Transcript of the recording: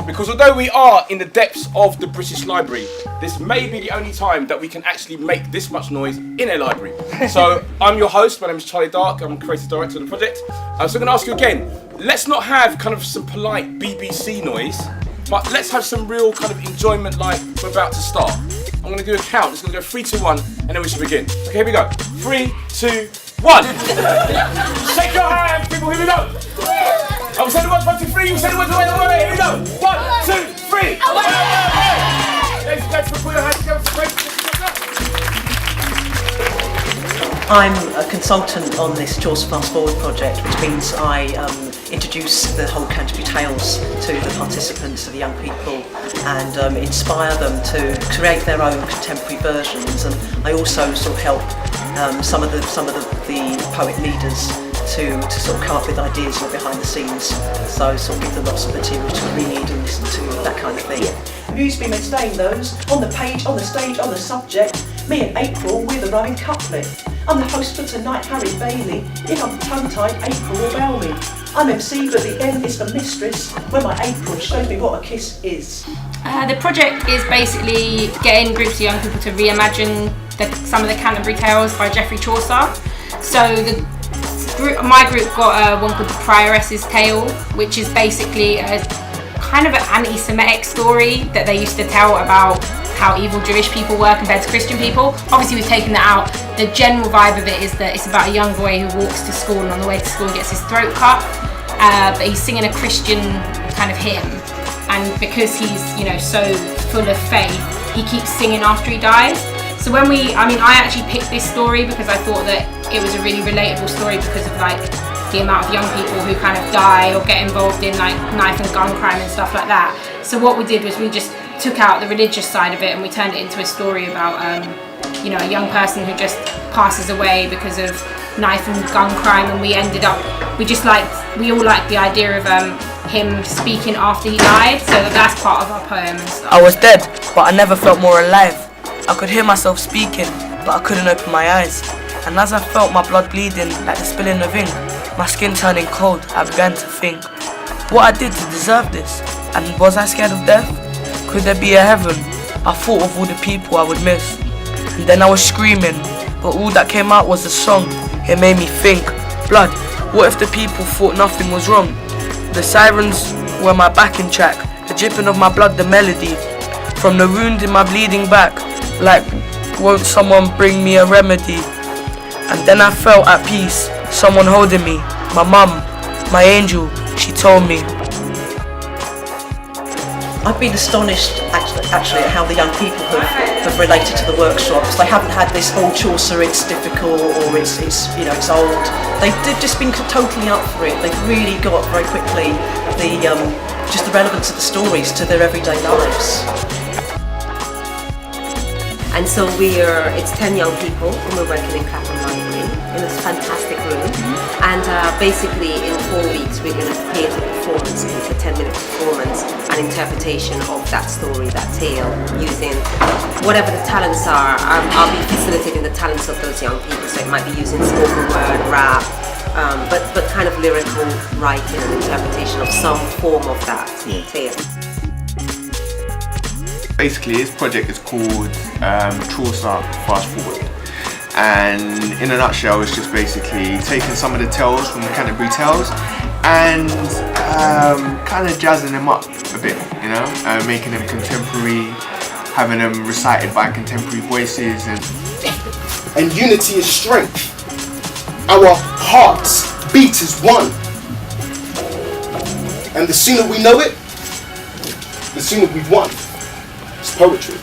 Because although we are in the depths of the British Library, this may be the only time that we can actually make this much noise in a library. So I'm your host, my name is Charlie Dark, I'm creative director of the project. So I'm going to ask you again, let's not have kind of some polite BBC noise, but let's have some real kind of enjoyment like we're about to start. I'm going to do a count, it's going to go 3, 2, 1, and then we should begin. Okay, here we go. 3, 2, 1. Shake your hands, people, here we go. I will say the words 1, 2, 3, you say the words away, here we go. 1, 2, 3. Ladies and gentlemen, put your hands together for great. I'm a consultant on this Chaucer Fast Forward project, which means I introduce the whole Canterbury Tales to the participants, to the young people, and inspire them to create their own contemporary versions. And I also sort of help some of the poet leaders to sort of come up with ideas behind the scenes. So sort of give them lots of material to read and listen to, that kind of thing. Views being staying those on the page, on the stage, on the subject. Me and April, we're the running couplet. I'm the host for tonight, Harry Bailey. If I'm tongue-tied, April will bail me. I'm MC, but the M is for mistress, when my April shows me what a kiss is. The project is basically getting groups of young people to reimagine some of the Canterbury Tales by Geoffrey Chaucer. So my group got one called The Prioress's Tale, which is basically a kind of an anti-Semitic story that they used to tell about how evil Jewish people were compared to Christian people. Obviously we've taken that out. The general vibe of it is that it's about a young boy who walks to school, and on the way to school he gets his throat cut, but he's singing a Christian kind of hymn, and because he's so full of faith, he keeps singing after he dies. So I actually picked this story because I thought that it was a really relatable story because of like the amount of young people who kind of die or get involved in like knife and gun crime and stuff like that. So what we did was we just took out the religious side of it and we turned it into a story about a young person who just passes away because of knife and gun crime, and we all liked the idea of him speaking after he died, so that's part of our poem and stuff. I was dead, but I never felt more alive. I could hear myself speaking, but I couldn't open my eyes. And as I felt my blood bleeding like the spilling of ink, my skin turning cold, I began to think what I did to deserve this. And was I scared of death? Could there be a heaven? I thought of all the people I would miss. And then I was screaming, but all that came out was a song. It made me think, blood, what if the people thought nothing was wrong? The sirens were my backing track, the dripping of my blood, the melody. From the wound in my bleeding back, like, won't someone bring me a remedy? And then I felt at peace, someone holding me, my mum, my angel, she told me. I've been astonished actually at how the young people have related to the workshops. They haven't had this whole Chaucer, it's difficult, or it's old. They've just been totally up for it. They've really got very quickly just the relevance of the stories to their everyday lives. And so it's 10 young people, and we're working in Clapham Library in this fantastic room. And basically in 4 weeks we're going to create a performance. It's a 10-minute performance, an interpretation of that story, that tale, using whatever the talents are. I'll be facilitating the talents of those young people, so it might be using spoken word, rap, but kind of lyrical writing and interpretation of some form of that tale. Basically, this project is called Chaucer Fast Forward, and in a nutshell, it's just basically taking some of the tales from the Canterbury Tales and kind of jazzing them up a bit, making them contemporary, having them recited by contemporary voices, and unity is strength. Our hearts beat as one, and the sooner we know it, the sooner we've won. It's poetry.